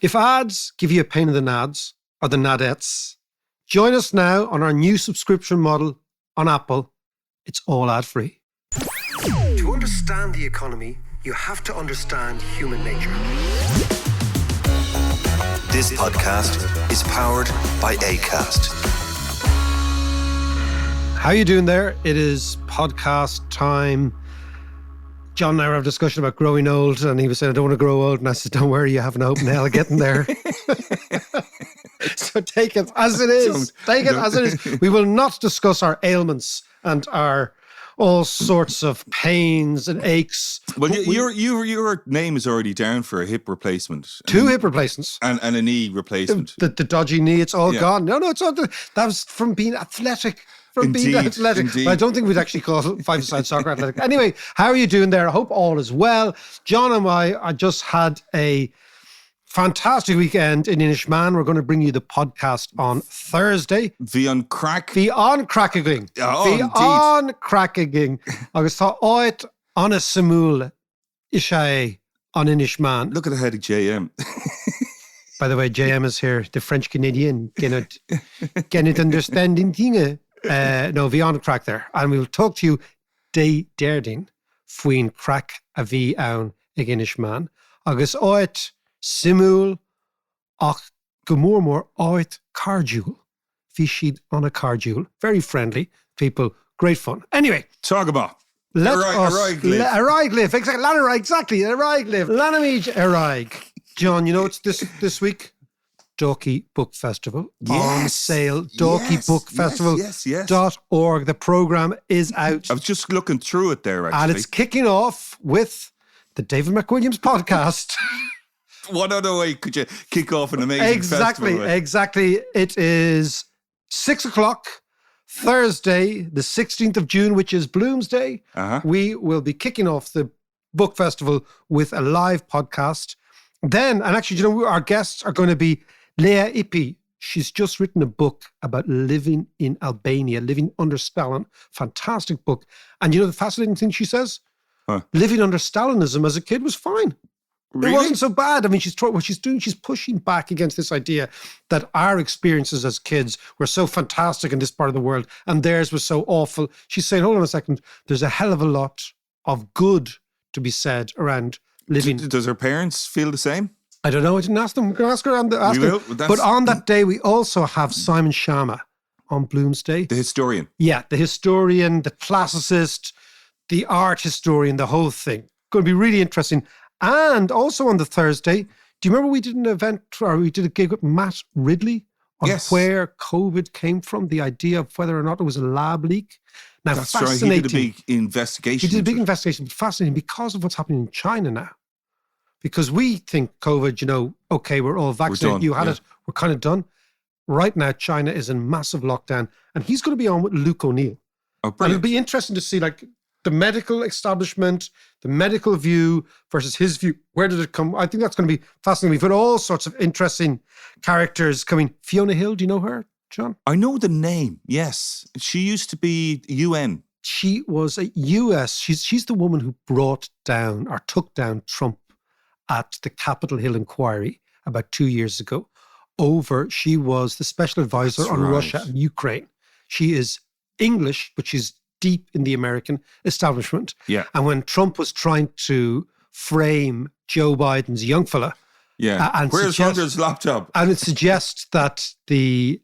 If ads give you a pain in the nads or the nadettes, join us now on our new subscription model on Apple. It's all ad-free. To understand the economy, you have to understand human nature. This podcast is powered by Acast. How you doing there? It is podcast time. John and I were having a discussion about growing old, and he was saying, I don't want to grow old. And I said, don't worry, you have an open hell getting there. So take it as it is. Take it as it is. We will not discuss our ailments and our all sorts of pains and aches. Well, your name is already down for a hip replacement. Two hip replacements. And a knee replacement. The dodgy knee, it's all gone. No, it's all, that was from being athletic. Being athletic. But I don't think we'd actually call it five-a-side soccer athletic. Anyway, how are you doing there? I hope all is well. John and I just had a fantastic weekend in Inishmaan. We're going to bring you the podcast on Thursday. The on crack. The on crackaging. On crackaging. Agus tá áit on a simul ishae on Inishmaan. Look at the head of JM. By the way, JM is here, the French Canadian. Cannot understanding thing. No, bhí an crack there. And we'll talk to you day derding faoin crack a bhí ann ag Inishmaan. Agus áit simúl ach go mór áit cardúil. Bhí siad on a cardúil. Very friendly people. Great fun. Anyway. Talk about. Araig live. Exactly. Araig live. Lanamid Araig. John, you know it's this week? Dalkey Book Festival on sale. DalkeyBookFestival.org. The programme is out. I was just looking through it there, actually. And it's kicking off with the David McWilliams podcast. What other way could you kick off an amazing festival? Exactly. It is 6:00, Thursday, the 16th of June, which is Bloomsday. We will be kicking off the book festival with a live podcast. Then, and actually, our guests are going to be Leah Ippy. She's just written a book about living in Albania, living under Stalin. Fantastic book. And the fascinating thing she says? Living under Stalinism as a kid was fine. Really? It wasn't so bad. I mean, what she's doing, she's pushing back against this idea that our experiences as kids were so fantastic in this part of the world and theirs was so awful. She's saying, hold on a second, there's a hell of a lot of good to be said around living. Does her parents feel the same? I don't know. I didn't ask them. We're going to ask her. But on that day, we also have Simon Schama on Bloomsday. The historian. Yeah, the historian, the classicist, the art historian, the whole thing. Going to be really interesting. And also on the Thursday, do you remember we did an event, or we did a gig with Matt Ridley on where COVID came from, the idea of whether or not it was a lab leak? Now, that's fascinating. Right. He did a big investigation. He did a big investigation, but fascinating because of what's happening in China now. Because we think COVID, okay, we're all vaccinated. You had it. We're kind of done. Right now, China is in massive lockdown. And he's going to be on with Luke O'Neill. Oh, brilliant. And it'll be interesting to see, the medical establishment, the medical view versus his view. Where did it come? I think that's going to be fascinating. We've got all sorts of interesting characters coming. Fiona Hill, do you know her, John? I know the name, yes. She used to be UN. She was a US. She's the woman who took down Trump at the Capitol Hill inquiry about 2 years ago. She was the special advisor on Russia and Ukraine. She is English, but she's deep in the American establishment. Yeah. And when Trump was trying to frame Joe Biden's young fella. Yeah. Where's Hunter's laptop? And it suggests that the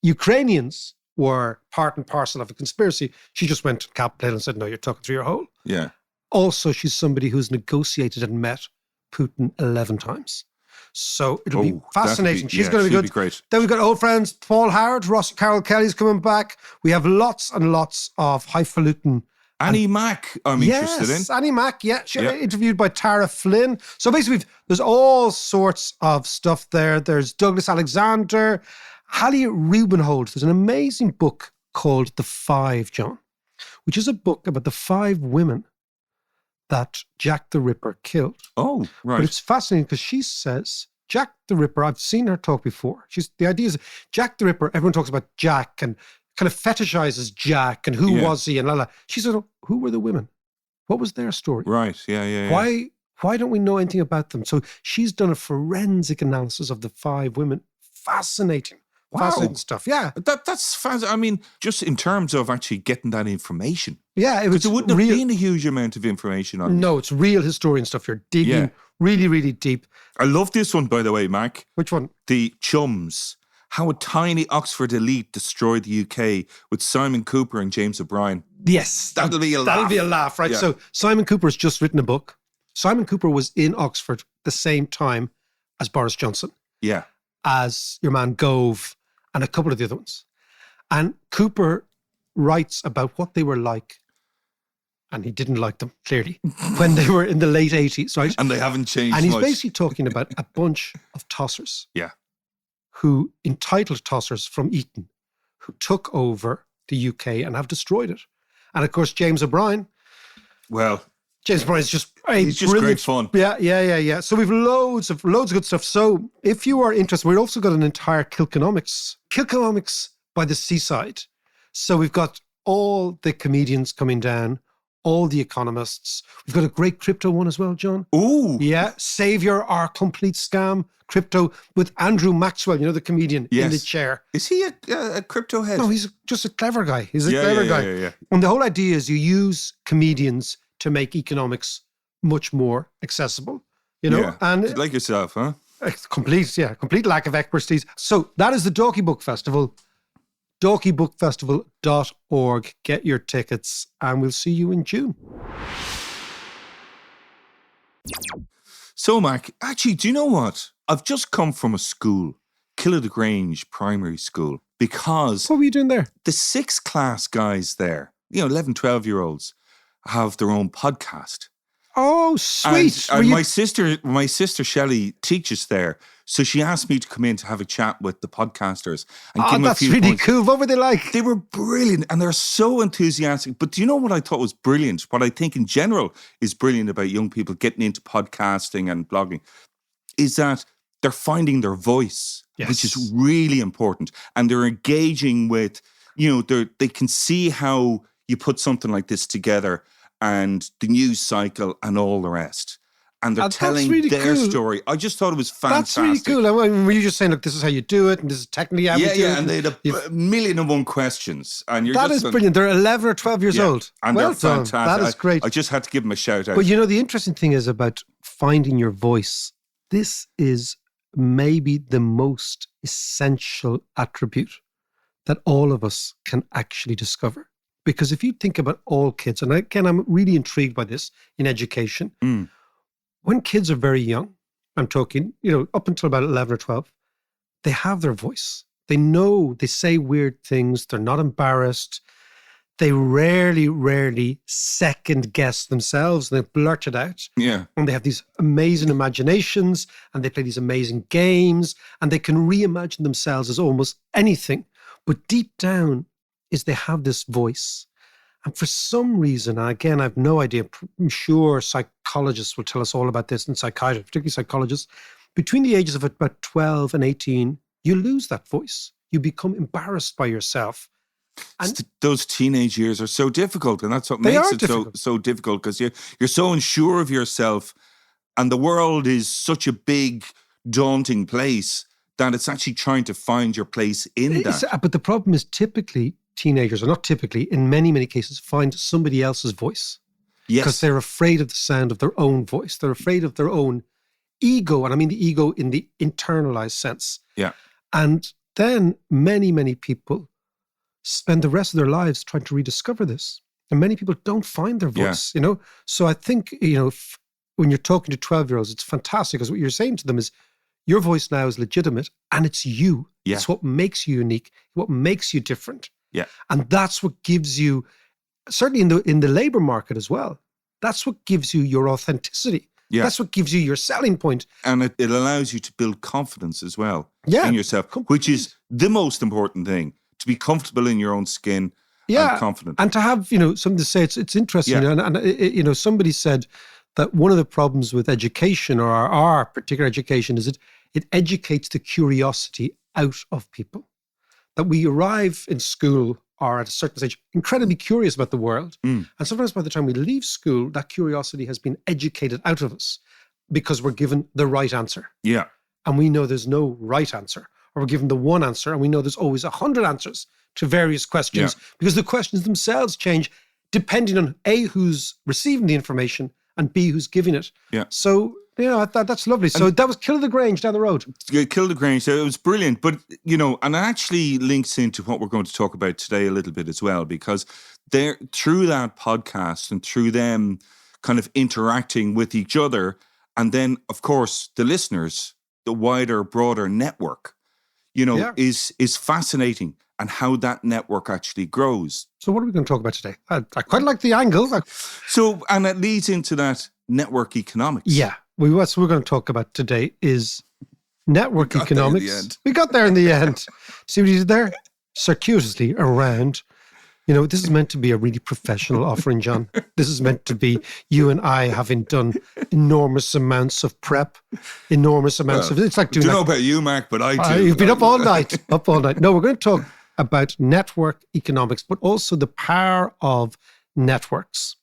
Ukrainians were part and parcel of a conspiracy. She just went to Capitol Hill and said, no, you're talking through your hole. Yeah. Also, she's somebody who's negotiated and met Putin 11 times. So it'll be fascinating. She's going to be good. Be great. Then we've got old friends, Paul Howard, Ross Carroll Kelly's coming back. We have lots and lots of highfalutin. Annie Mac, I'm interested in. Yes, Annie Mac, She interviewed by Tara Flynn. So basically, there's all sorts of stuff there. There's Douglas Alexander, Hallie Rubenhold. There's an amazing book called The Five, John, which is a book about the 5 women that Jack the Ripper killed. Oh, right. But it's fascinating because she says, Jack the Ripper, I've seen her talk before. The idea is Jack the Ripper, everyone talks about Jack and kind of fetishizes Jack and who was he and la la. She said, who were the women? What was their story? Right, yeah. Why don't we know anything about them? So she's done a forensic analysis of the 5 women. Fascinating. Wow. Fascinating stuff. Yeah. That's fascinating. I mean, just in terms of actually getting that information. Yeah. Because there wouldn't have been a huge amount of information on it. No, it's real historian stuff. You're digging really, really deep. I love this one, by the way, Mark. Which one? The Chums. How a tiny Oxford elite destroyed the UK with Simon Cooper and James O'Brien. Yes. That'll be a laugh. That'll be a laugh, right? Yeah. So Simon Cooper has just written a book. Simon Cooper was in Oxford the same time as Boris Johnson, Yeah. as your man Gove, and a couple of the other ones. And Cooper writes about what they were like, and he didn't like them, clearly, when they were in the late 80s, right? And they haven't changed And he's much. basically talking about a bunch of tossers. Yeah. Who entitled tossers from Eton, who took over the UK and have destroyed it. And of course, James O'Brien. Well, James O'Brien is just he's just great fun. Yeah. So we've loads of good stuff. So if you are interested, we've also got an entire Kilconomics by the seaside. So we've got all the comedians coming down, all the economists. We've got a great crypto one as well, John. Ooh. Yeah, Savior, Our Complete Scam, Crypto, with Andrew Maxwell, the comedian, in the chair. Is he a crypto head? No, he's just a clever guy. He's a clever guy. Yeah. And the whole idea is you use comedians to make economics much more accessible, Yeah. And Like yourself, huh? complete lack of expertise. So that is the Dorky Book Festival. dorkybookfestival.org. Get your tickets, and we'll see you in June. So, Mark, actually, do you know what? I've just come from a school, Killadegrange Primary School, because What were you doing there? the 6th class guys there, 11, 12-year-olds, have their own podcast. Oh, sweet. And my sister Shelley teaches there. So she asked me to come in to have a chat with the podcasters and give them a that's few really points. cool. What were they like? They were brilliant and they're so enthusiastic. But do you know what I thought was brilliant? What I think in general is brilliant about young people getting into podcasting and blogging is that they're finding their voice, which is really important. And they're engaging with, they can see how you put something like this together and the news cycle and all the rest. And they're telling really their cool. story. I just thought it was fantastic. That's really cool. I mean, were you just saying, look, this is how you do it, and this is technically how we do it? Yeah, and they had a million and one questions. And That is brilliant. They're 11 or 12 years old. And well they're done. fantastic. That is great. I just had to give them a shout out. But the interesting thing is about finding your voice. This is maybe the most essential attribute that all of us can actually discover. Because if you think about all kids, and again, I'm really intrigued by this in education. When kids are very young, I'm talking, up until about 11 or 12, they have their voice. They know, they say weird things. They're not embarrassed. They rarely second guess themselves. And they blurt it out. Yeah. And they have these amazing imaginations and they play these amazing games and they can reimagine themselves as almost anything. But deep down is they have this voice. And for some reason, again, I have no idea, I'm sure psychologists will tell us all about this, and psychiatrists, particularly psychologists, between the ages of about 12 and 18, you lose that voice. You become embarrassed by yourself. And those teenage years are so difficult, and that's what makes it so difficult, because you're so unsure of yourself, and the world is such a big, daunting place that it's actually trying to find your place in that. But the problem is typically, teenagers, or not typically, in many, many cases, find somebody else's voice. Yes. Because they're afraid of the sound of their own voice. They're afraid of their own ego. And I mean the ego in the internalized sense. Yeah. And then many, many people spend the rest of their lives trying to rediscover this. And many people don't find their voice, So I think, when you're talking to 12-year-olds, it's fantastic because what you're saying to them is, your voice now is legitimate and it's you. Yeah. It's what makes you unique, what makes you different. Yeah. And that's what gives you, certainly in the labor market as well, that's what gives you your authenticity. Yeah. That's what gives you your selling point. And it allows you to build confidence as well in yourself, which is the most important thing, to be comfortable in your own skin and confident. And to have, something to say, it's interesting. Yeah. And somebody said that one of the problems with education, or our particular education, is it educates the curiosity out of people. That we arrive in school are at a certain stage incredibly curious about the world. And sometimes by the time we leave school, that curiosity has been educated out of us because we're given the right answer. Yeah. And we know there's no right answer, or we're given the one answer, and we know there's always 100 answers to various questions because the questions themselves change depending on A, who's receiving the information, and B, who's giving it. Yeah. So, I thought that's lovely. So that was Kill the Grange down the road. Kill the Grange. It was brilliant. But, and it actually links into what we're going to talk about today a little bit as well, because through that podcast and through them kind of interacting with each other, and then, of course, the listeners, the wider, broader network, is fascinating, and how that network actually grows. So what are we going to talk about today? I quite like the angle. So, and it leads into that network economics. Yeah. What we're going to talk about today is network economics. We got there in the end. See what you did there? Circuitously around. This is meant to be a really professional offering, John. This is meant to be you and I having done enormous amounts of prep, enormous amounts of... It's like doing... I don't know about you, Mark, but I do. You've been up all night. No, we're going to talk about network economics, but also the power of networks.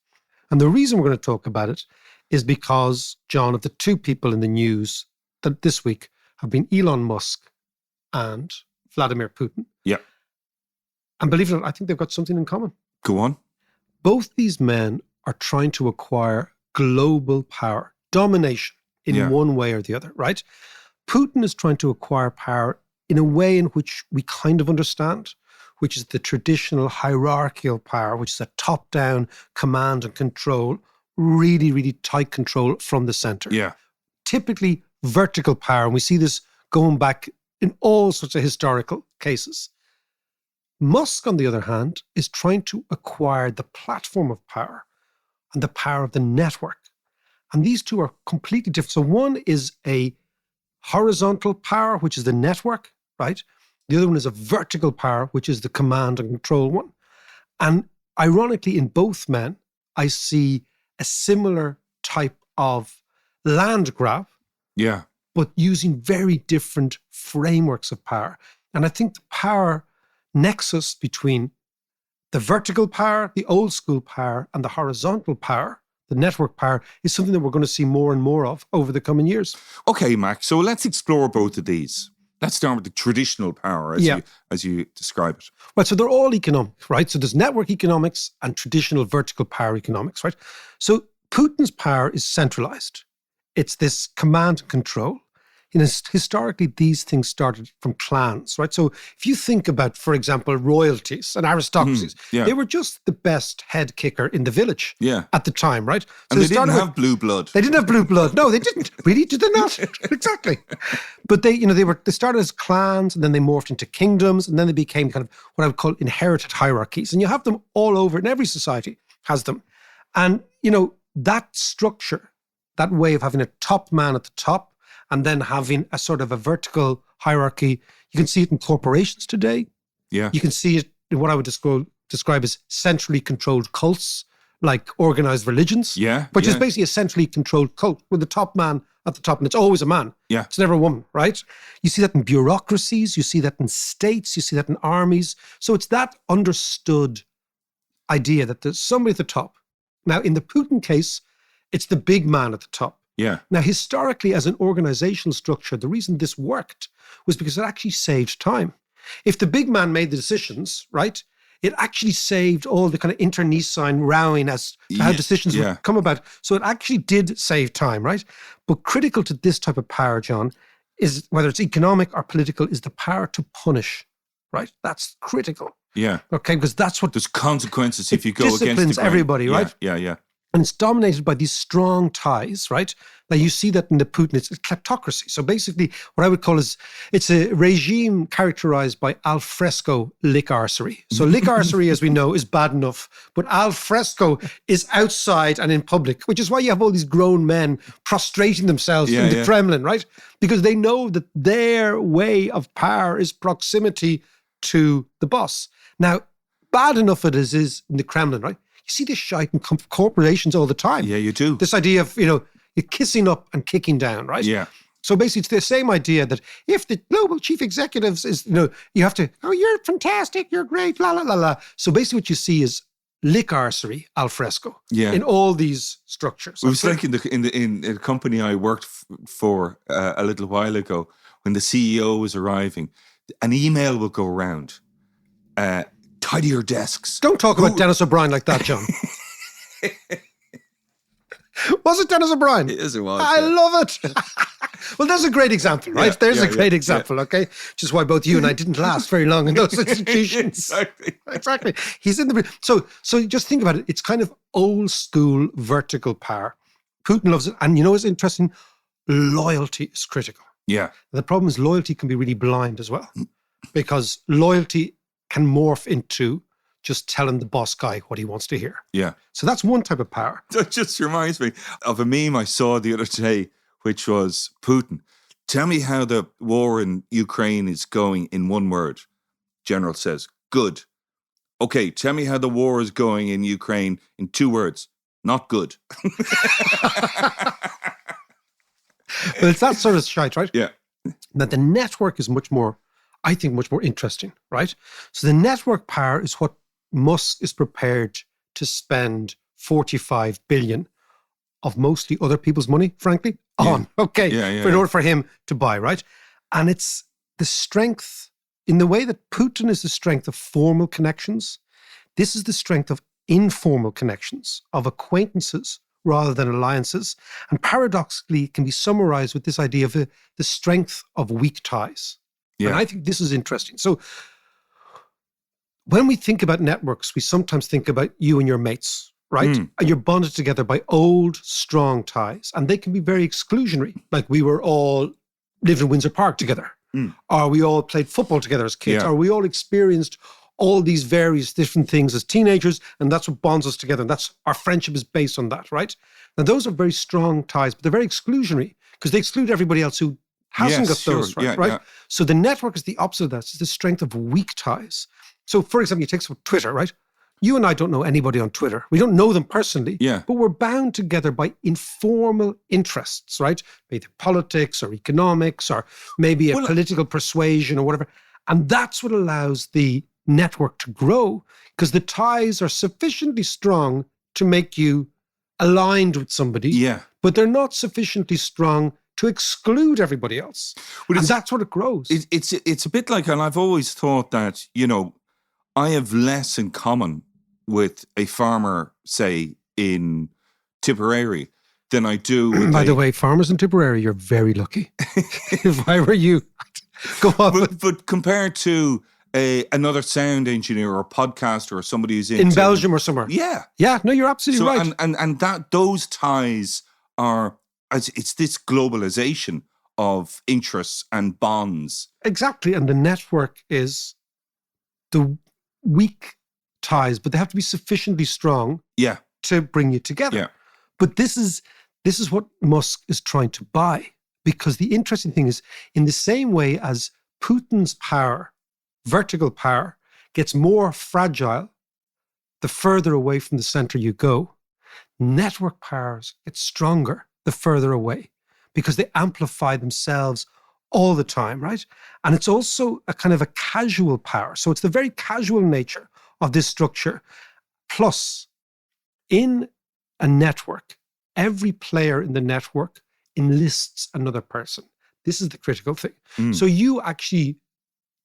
And the reason we're going to talk about it is because, John, of the two people in the news that this week have been Elon Musk and Vladimir Putin. Yeah. And believe it or not, I think they've got something in common. Go on. Both these men are trying to acquire global power, domination in one way or the other, right? Putin is trying to acquire power in a way in which we kind of understand, which is the traditional hierarchical power, which is a top-down command and control, really, really tight control from the center. Yeah. Typically vertical power, and we see this going back in all sorts of historical cases. Musk, on the other hand, is trying to acquire the platform of power and the power of the network. And these two are completely different. So one is a horizontal power, which is the network, right? The other one is a vertical power, which is the command and control one. And ironically, in both men, I see a similar type of land grab, but using very different frameworks of power. And I think the power nexus between the vertical power, the old school power, and the horizontal power, the network power, is something that we're going to see more and more of over the coming years. Okay, Mac, so let's explore both of these. Let's start with the traditional power as you describe it. Well, so they're all economic, right? So there's network economics and traditional vertical power economics, right? So Putin's power is centralized. It's this command and control. Historically, these things started from clans, right? So if you think about, for example, royalties and aristocracies, they were just the best head kicker in the village at the time, right? So and they didn't have blue blood. They didn't have blue blood. No, they didn't. Really? Did they not? Exactly. But they started as clans, and then they morphed into kingdoms, and then they became kind of what I would call inherited hierarchies. And you have them all over, and every society has them. And, that structure, that way of having a top man at the top, and then having a sort of a vertical hierarchy. You can see it in corporations today. Yeah. You can see it in what I would describe as centrally controlled cults, like organized religions. Yeah. Which is basically a centrally controlled cult with the top man at the top, and it's always a man. Yeah. It's never a woman, right? You see that in bureaucracies, you see that in states, you see that in armies. So it's that understood idea that there's somebody at the top. Now, in the Putin case, it's the big man at the top. Yeah. Now, historically, as an organizational structure, the reason this worked was because it actually saved time. If the big man made the decisions, right, it actually saved all the kind of internecine rowing as to how decisions would come about. So it actually did save time, right? But critical to this type of power, John, is whether it's economic or political, is the power to punish, right? That's critical. Yeah. Okay, because that's what... There's consequences if you go against the grain. Disciplines everybody, right? Yeah. And it's dominated by these strong ties, right? Now you see that in the Putin, it's a kleptocracy. So basically what I would call it's a regime characterized by al fresco lick arsery. So lick arsery, as we know, is bad enough, but al fresco is outside and in public, which is why you have all these grown men prostrating themselves in the Kremlin, right? Because they know that their way of power is proximity to the boss. Now, bad enough it is in the Kremlin, right? You see this shite in corporations all the time. Yeah, you do. This idea of, you're kissing up and kicking down, right? Yeah. So basically, it's the same idea that if the global chief executives is, you have to, oh, you're fantastic, you're great, la, la, la, la. So basically what you see is lick arsery al fresco in all these structures. It was like in the company I worked for a little while ago, when the CEO was arriving, an email would go around, tidy your desks. Don't talk about Dennis O'Brien like that, John. Was it Dennis O'Brien? Yes, it was. I love it. Well, there's a great example, right? There's a great example, okay? Which is why both you and I didn't last very long in those institutions. Exactly. He's in the... So just think about it. It's kind of old school vertical power. Putin loves it. And you know what's interesting? Loyalty is critical. Yeah. The problem is loyalty can be really blind as well, because loyalty can morph into just telling the boss guy what he wants to hear. Yeah. So that's one type of power. That just reminds me of a meme I saw the other day, which was Putin. Tell me how the war in Ukraine is going in one word. General says, good. Okay, tell me how the war is going in Ukraine in 2 words. Not good. But it's that sort of shite, right? Yeah. Now, the network is much more interesting, right? So the network power is what Musk is prepared to spend 45 billion of mostly other people's money, frankly, on. Okay. In order for him to buy, right? And it's the strength, in the way that Putin is the strength of formal connections, this is the strength of informal connections, of acquaintances rather than alliances. And paradoxically, it can be summarized with this idea of the strength of weak ties. Yeah. And I think this is interesting. So when we think about networks, we sometimes think about you and your mates, right? And you're bonded together by old, strong ties. And they can be very exclusionary. Like we were all lived in Windsor Park together. Or we all played football together as kids. Or we all experienced all these various different things as teenagers. And that's what bonds us together. And that's our friendship is based on that, right? Now, those are very strong ties, but they're very exclusionary because they exclude everybody else who hasn't got those, right? Yeah. So the network is the opposite of that. It's the strength of weak ties. So, for example, you take Twitter, right? You and I don't know anybody on Twitter. We don't know them personally, but we're bound together by informal interests, right? Maybe politics or economics or maybe a political persuasion or whatever. And that's what allows the network to grow because the ties are sufficiently strong to make you aligned with somebody, but they're not sufficiently strong to exclude everybody else. And that's what it grows. It's a bit like, and I've always thought that, I have less in common with a farmer, say, in Tipperary than I do with By the way, farmers in Tipperary, you're very lucky. If I were you, go on. But compared to another sound engineer or podcaster or somebody who's in Belgium or somewhere. Yeah, no, you're absolutely right. And that those ties are, it's this globalization of interests and bonds. Exactly. And the network is the weak ties, but they have to be sufficiently strong to bring you together. Yeah. But this is what Musk is trying to buy, because the interesting thing is, in the same way as Putin's power, vertical power, gets more fragile the further away from the center you go, network powers get stronger the further away because they amplify themselves all the time, right? And it's also a kind of a casual power. So it's the very casual nature of this structure. Plus, in a network, every player in the network enlists another person. This is the critical thing. So you actually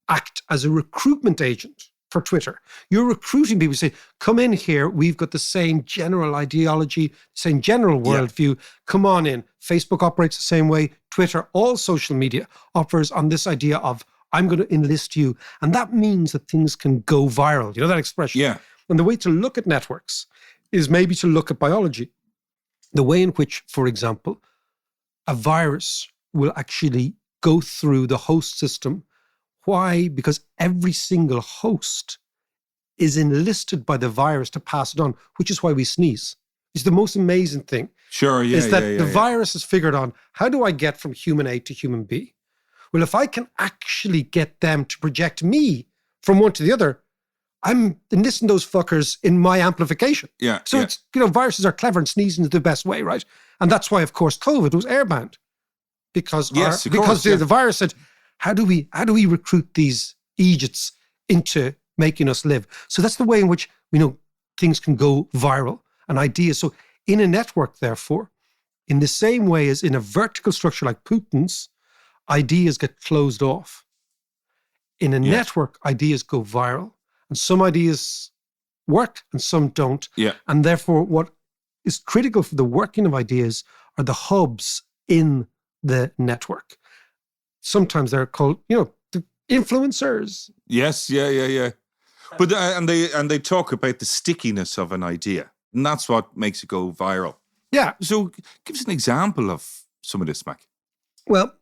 act as a recruitment agent for Twitter. You're recruiting people, say, come in here, we've got the same general ideology, same general worldview, come on in. Facebook operates the same way, Twitter, all social media offers on this idea of, I'm going to enlist you. And that means that things can go viral. You know that expression? Yeah. And the way to look at networks is maybe to look at biology. The way in which, for example, a virus will actually go through the host system. Why? Because every single host is enlisted by the virus to pass it on, which is why we sneeze. It's the most amazing thing. Sure, yeah. Is that the virus has figured on, how do I get from human A to human B? Well, if I can actually get them to project me from one to the other, I'm enlisting those fuckers in my amplification. Yeah. So it's, viruses are clever and sneezing is the best way, right? And that's why, of course, COVID was airbound. because Yes, of because course, the virus said, how do we recruit these Egypts into making us live? So that's the way in which things can go viral and ideas. So in a network, therefore, in the same way as in a vertical structure like Putin's, ideas get closed off. In a network, ideas go viral, and some ideas work and some don't. Yeah. And therefore, what is critical for the working of ideas are the hubs in the network. Sometimes they're called, the influencers. Yes, yeah. But and they talk about the stickiness of an idea, and that's what makes it go viral. Yeah. So give us an example of some of this, Mac. Well,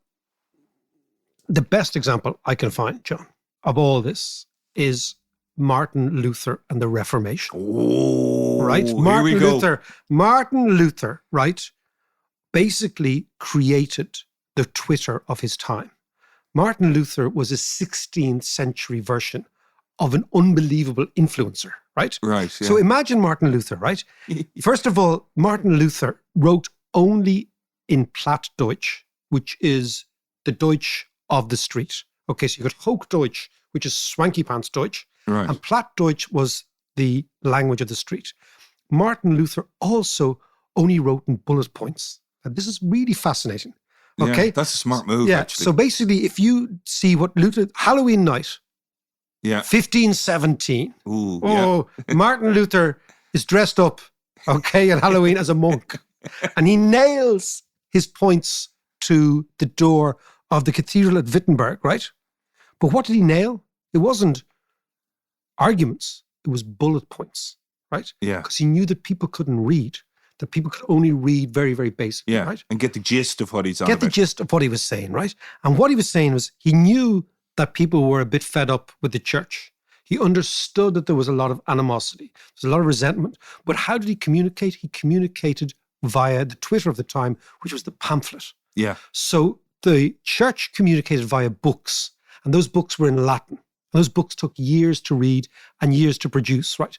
the best example I can find, John, of all this is Martin Luther and the Reformation. Oh, right? Martin Luther, right, basically created the Twitter of his time. Martin Luther was a 16th century version of an unbelievable influencer, right? Right. Yeah. So imagine Martin Luther, right? First of all, Martin Luther wrote only in Plattdeutsch, which is the Deutsch of the street. Okay, so you got Hochdeutsch, which is swanky pants Deutsch, right. and Plattdeutsch was the language of the street. Martin Luther also only wrote in bullet points. And this is really fascinating. Okay, yeah, that's a smart move. Yeah. Actually. So basically, if you see what Luther Halloween night, 1517. Ooh, Martin Luther is dressed up, okay, at Halloween as a monk, and he nails his points to the door of the cathedral at Wittenberg, right? But what did he nail? It wasn't arguments; it was bullet points, right? Yeah, because he knew that people couldn't read. That people could only read very, very basically, right? And get the gist of what he's on about. Get the gist of what he was saying, right? And what he was saying was he knew that people were a bit fed up with the church. He understood that there was a lot of animosity. There was a lot of resentment. But how did he communicate? He communicated via the Twitter of the time, which was the pamphlet. Yeah. So the church communicated via books, and those books were in Latin. Those books took years to read and years to produce, right?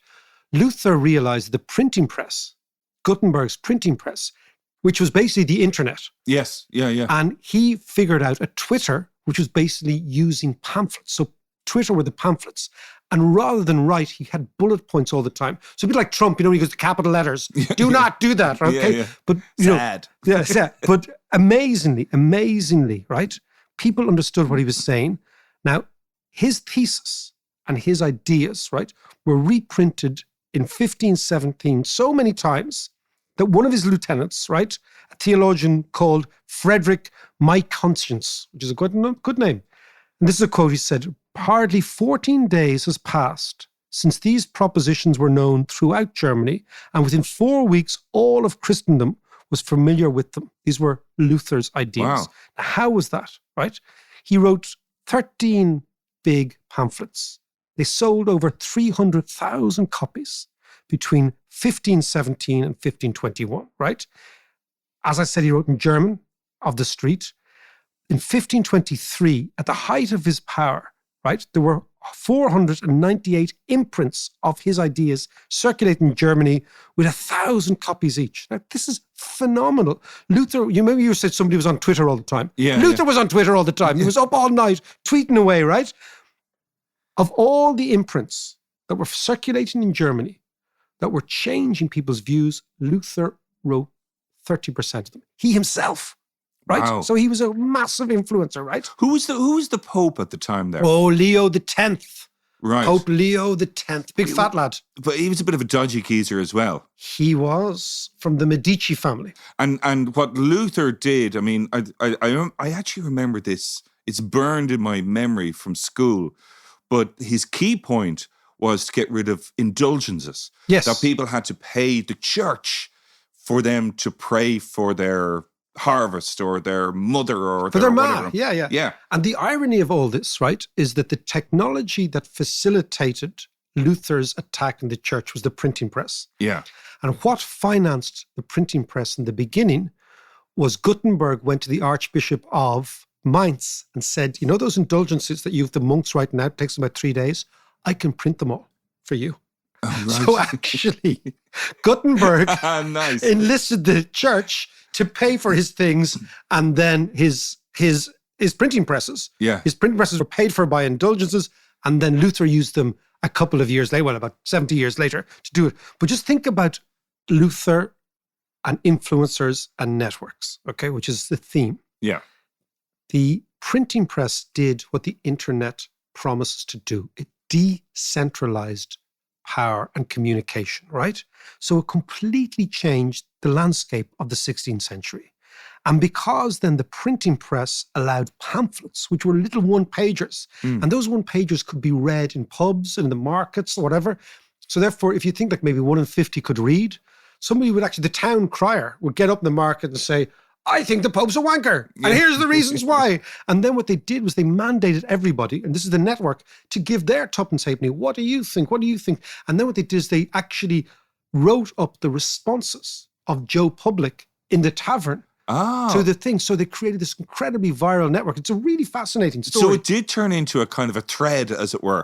Luther realized the printing press, Gutenberg's printing press, which was basically the internet. Yes, yeah. And he figured out a Twitter, which was basically using pamphlets. So Twitter were the pamphlets. And rather than write, he had bullet points all the time. So a bit like Trump, he goes to capital letters. Do not do that, okay? Yeah. But sad. Sad. But amazingly, right? People understood what he was saying. Now, his thesis and his ideas, right, were reprinted in 1517 so many times that one of his lieutenants, right, a theologian called Frederick My Conscience, which is a good name. And this is a quote. He said, "Hardly 14 days has passed since these propositions were known throughout Germany, and within 4 weeks, all of Christendom was familiar with them." These were Luther's ideas. Wow. Now, how was that, right? He wrote 13 big pamphlets. They sold over 300,000 copies between 1517 and 1521, right? As I said, he wrote in German of the street. In 1523, at the height of his power, right, there were 498 imprints of his ideas circulating in Germany with 1,000 copies each. Now, this is phenomenal. Luther, remember you said somebody was on Twitter all the time? Yeah. Luther was on Twitter all the time. He was up all night tweeting away, right? Of all the imprints that were circulating in Germany that were changing people's views, Luther wrote 30% of them. He himself, right? Wow. So he was a massive influencer, right? Who was the Pope at the time there? Oh, Leo the 10th. Right. Pope Leo the 10th. Big fat lad. But he was a bit of a dodgy geezer as well. He was from the Medici family. And what Luther did, I mean, I actually remember this. It's burned in my memory from school. But his key point was to get rid of indulgences. Yes. That people had to pay the church for them to pray for their harvest or their mother or for their whatever. ma. Yeah. And the irony of all this, right, is that the technology that facilitated Luther's attack on the church was the printing press. Yeah. And what financed the printing press in the beginning was Gutenberg went to the Archbishop of Mainz and said, you know those indulgences that you have the monks writing out, takes them about 3 days? I can print them all for you. Oh, right. So actually, Gutenberg Nice. enlisted the church to pay for his things, and then his printing presses. Yeah. His printing presses were paid for by indulgences, and then Luther used them a couple of years later, well, about 70 years later, to do it. But just think about Luther and influencers and networks, okay, which is the theme. Yeah. The printing press did what the internet promises to do. It decentralized power and communication, right? So it completely changed the landscape of the 16th century. And because then the printing press allowed pamphlets, which were little one-pagers, and those one-pagers could be read in pubs and in the markets or whatever. So therefore, if you think like maybe 1 in 50 could read, somebody would actually, the town crier would get up in the market and say, I think the Pope's a wanker, and here's the reasons why. And then what they did was they mandated everybody, and this is the network, to give their tuppence halfpenny. What do you think? What do you think? And then what they did is they actually wrote up the responses of Joe Public in the tavern to the thing. So they created this incredibly viral network. It's a really fascinating story. So it did turn into a kind of a thread, as it were.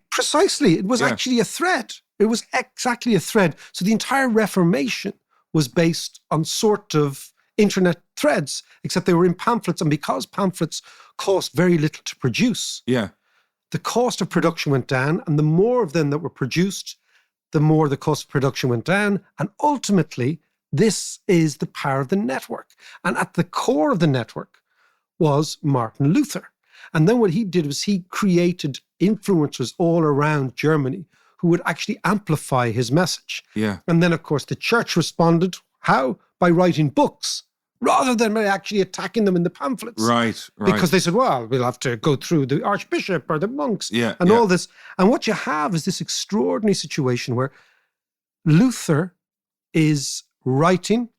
Precisely. It was actually a thread. It was exactly a thread. So the entire Reformation was based on sort of internet threads, except they were in pamphlets. And because pamphlets cost very little to produce, the cost of production went down. And the more of them that were produced, the more the cost of production went down. And ultimately, this is the power of the network. And at the core of the network was Martin Luther. And then what he did was he created influencers all around Germany who would actually amplify his message. Yeah. And then, of course, the church responded. How? By writing books, rather than by actually attacking them in the pamphlets. Right. Because they said, well, we'll have to go through the archbishop or the monks and all this. And what you have is this extraordinary situation where Luther is writing,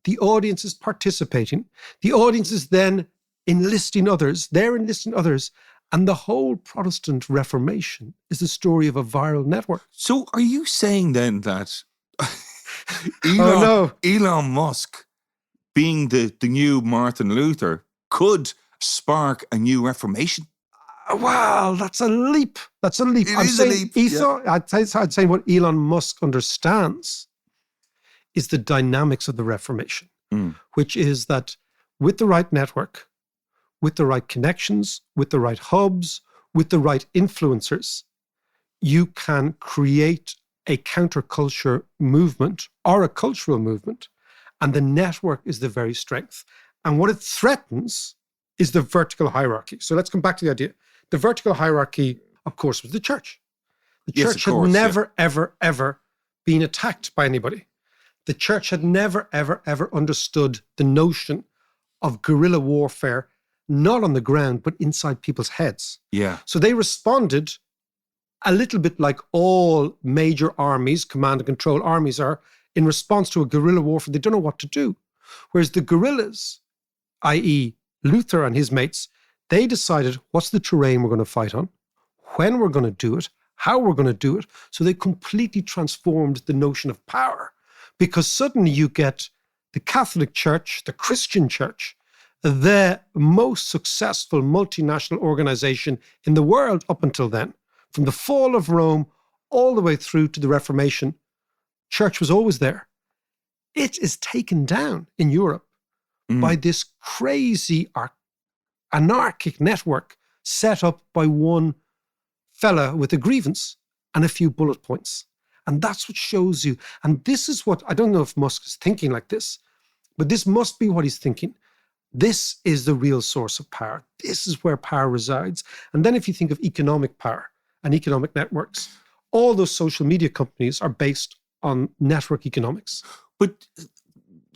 the audience is participating, the audience is then enlisting others, they're enlisting others, and the whole Protestant Reformation is the story of a viral network. So are you saying then that Elon Musk, being the new Martin Luther, could spark a new Reformation? Wow, that's a leap. That's a leap. It is a leap. I'd say what Elon Musk understands is the dynamics of the Reformation, which is that with the right network, with the right connections, with the right hubs, with the right influencers, you can create a counterculture movement or a cultural movement. And the network is the very strength. And what it threatens is the vertical hierarchy. So let's come back to the idea. The vertical hierarchy, of course, was the church. The church had never, ever, ever been attacked by anybody. The church had never, ever, ever understood the notion of guerrilla warfare, not on the ground, but inside people's heads. Yeah. So they responded a little bit like all major armies, command and control armies are, in response to a guerrilla warfare. They don't know what to do. Whereas the guerrillas, i.e. Luther and his mates, they decided what's the terrain we're going to fight on, when we're going to do it, how we're going to do it. So they completely transformed the notion of power. Because suddenly you get the Catholic Church, the Christian Church, the most successful multinational organization in the world up until then. From the fall of Rome all the way through to the Reformation, church was always there. It is taken down in Europe by this crazy anarchic network set up by one fella with a grievance and a few bullet points. And that's what shows you. And this is what, I don't know if Musk is thinking like this, but this must be what he's thinking. This is the real source of power. This is where power resides. And then if you think of economic power and economic networks, all those social media companies are based on network economics. But,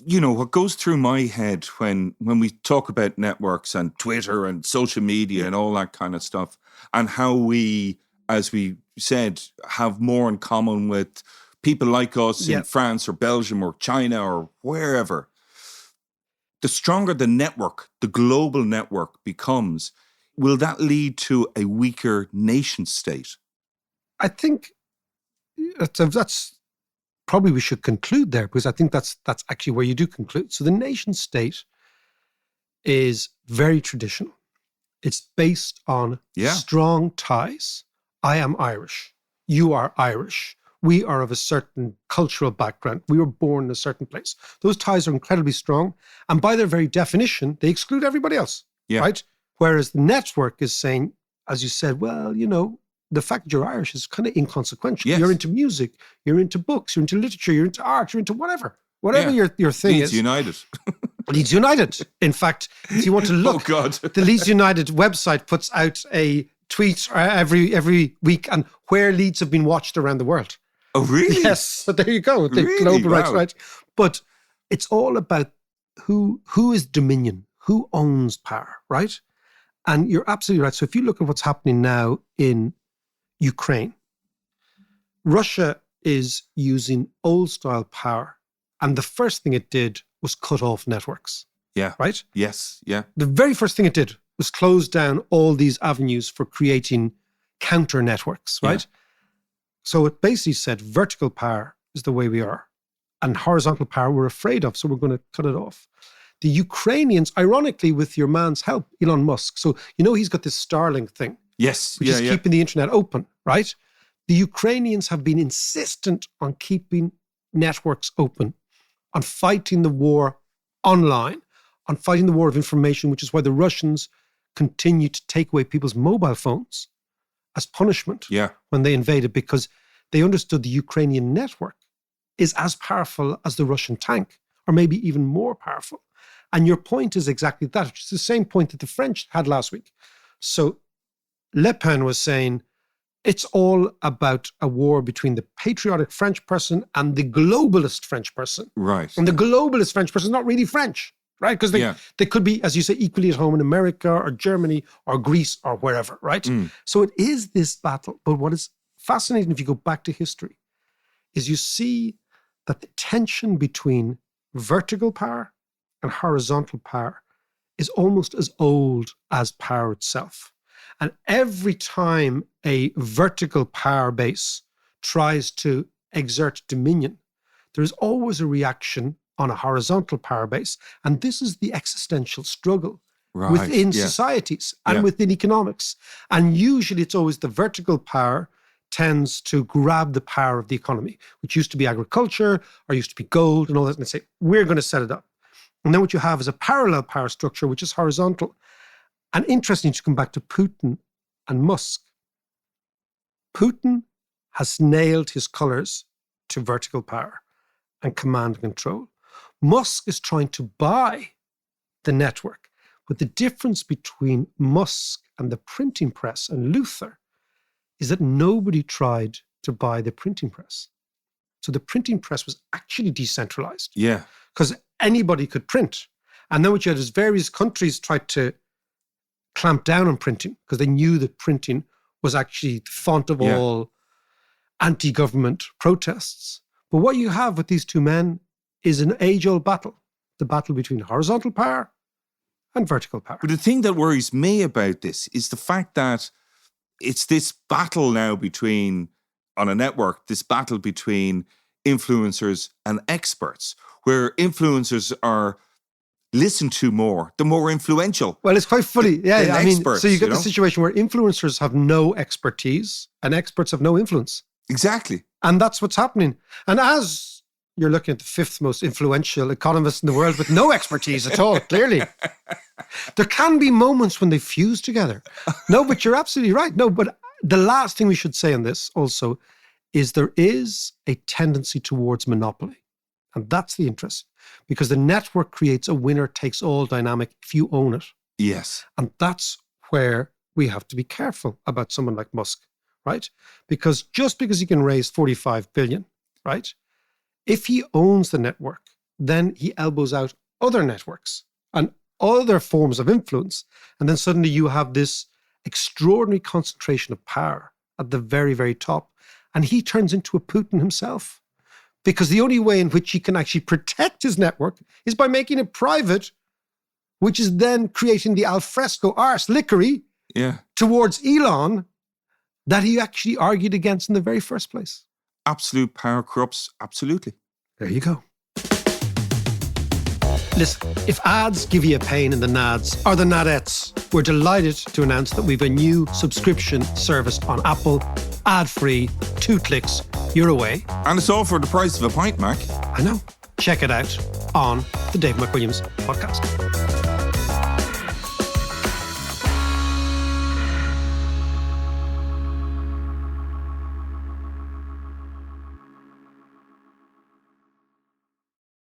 you know, what goes through my head when we talk about networks and Twitter and social media and all that kind of stuff, and how we, as we said, have more in common with people like us in France or Belgium or China or wherever, the stronger the network, the global network becomes, will that lead to a weaker nation state? I think that's probably we should conclude there, because I think that's actually where you do conclude. So the nation state is very traditional. It's based on strong ties. I am Irish. You are Irish. we are of a certain cultural background. We were born in a certain place. Those ties are incredibly strong. And by their very definition, they exclude everybody else, right? Whereas the network is saying, as you said, well, you know, the fact that you're Irish is kind of inconsequential. Yes. You're into music, you're into books, you're into literature, you're into art, you're into whatever your thing Leeds is. United. Leeds United. In fact, if you want to look, the Leeds United website puts out a tweet every week on where Leeds have been watched around the world. Oh, really? Yes. So there you go. The global rights, right? But it's all about who is dominion, who owns power, right? And you're absolutely right. So if you look at what's happening now in Ukraine, Russia is using old style power. And the first thing it did was cut off networks. Yeah. Right? Yes. Yeah. The very first thing it did was close down all these avenues for creating counter networks, right? Yeah. So it basically said vertical power is the way we are. And horizontal power we're afraid of, so we're going to cut it off. The Ukrainians, ironically, with your man's help, Elon Musk. So, you know, he's got this Starlink thing. Yes. Which is keeping the internet open, right? The Ukrainians have been insistent on keeping networks open, on fighting the war online, on fighting the war of information, which is why the Russians continue to take away people's mobile phones as punishment when they invaded, because they understood the Ukrainian network is as powerful as the Russian tank, or maybe even more powerful. And your point is exactly that, which is the same point that the French had last week. So Le Pen was saying it's all about a war between the patriotic French person and the globalist French person. Right. And the globalist French person is not really French, right? Because they could be, as you say, equally at home in America or Germany or Greece or wherever, right? So it is this battle. But what is fascinating, if you go back to history, is you see that the tension between vertical power and horizontal power is almost as old as power itself. And every time a vertical power base tries to exert dominion, there is always a reaction on a horizontal power base. And this is the existential struggle within societies and within economics. And usually it's always the vertical power tends to grab the power of the economy, which used to be agriculture or used to be gold and all that. And they say, we're going to set it up. And then what you have is a parallel power structure, which is horizontal. And interesting to come back to Putin and Musk. Putin has nailed his colors to vertical power and command and control. Musk is trying to buy the network. But the difference between Musk and the printing press and Luther is that nobody tried to buy the printing press. So the printing press was actually decentralized. Yeah. Because anybody could print. And then what you had is various countries tried to clamp down on printing because they knew that printing was actually the font of all anti-government protests. But what you have with these two men is an age-old battle, the battle between horizontal power and vertical power. But the thing that worries me about this is the fact that it's this battle now between, on a network, this battle between influencers and experts, where influencers are listened to more, the more influential. Well, it's quite funny. Yeah, I mean, experts, so you get the situation where influencers have no expertise and experts have no influence. Exactly. And that's what's happening. And as you're looking at the fifth most influential economist in the world with no expertise at all, clearly, there can be moments when they fuse together. No, but you're absolutely right. No, but the last thing we should say on this also is there is a tendency towards monopoly. And that's the interest, because the network creates a winner-takes-all dynamic if you own it. Yes. And that's where we have to be careful about someone like Musk, right? Because just because he can raise 45 billion, right? If he owns the network, then he elbows out other networks and other forms of influence. And then suddenly you have this extraordinary concentration of power at the very, very top. And he turns into a Putin himself. Because the only way in which he can actually protect his network is by making it private, which is then creating the alfresco arse lickery towards Elon that he actually argued against in the very first place. Absolute power corrupts, absolutely. There you go. Listen, if ads give you a pain in the nads or the nadettes, we're delighted to announce that we've a new subscription service on Apple, ad-free, 2 clicks. You're away. And it's all for the price of a pint, Mark. I know. Check it out on the Dave McWilliams podcast.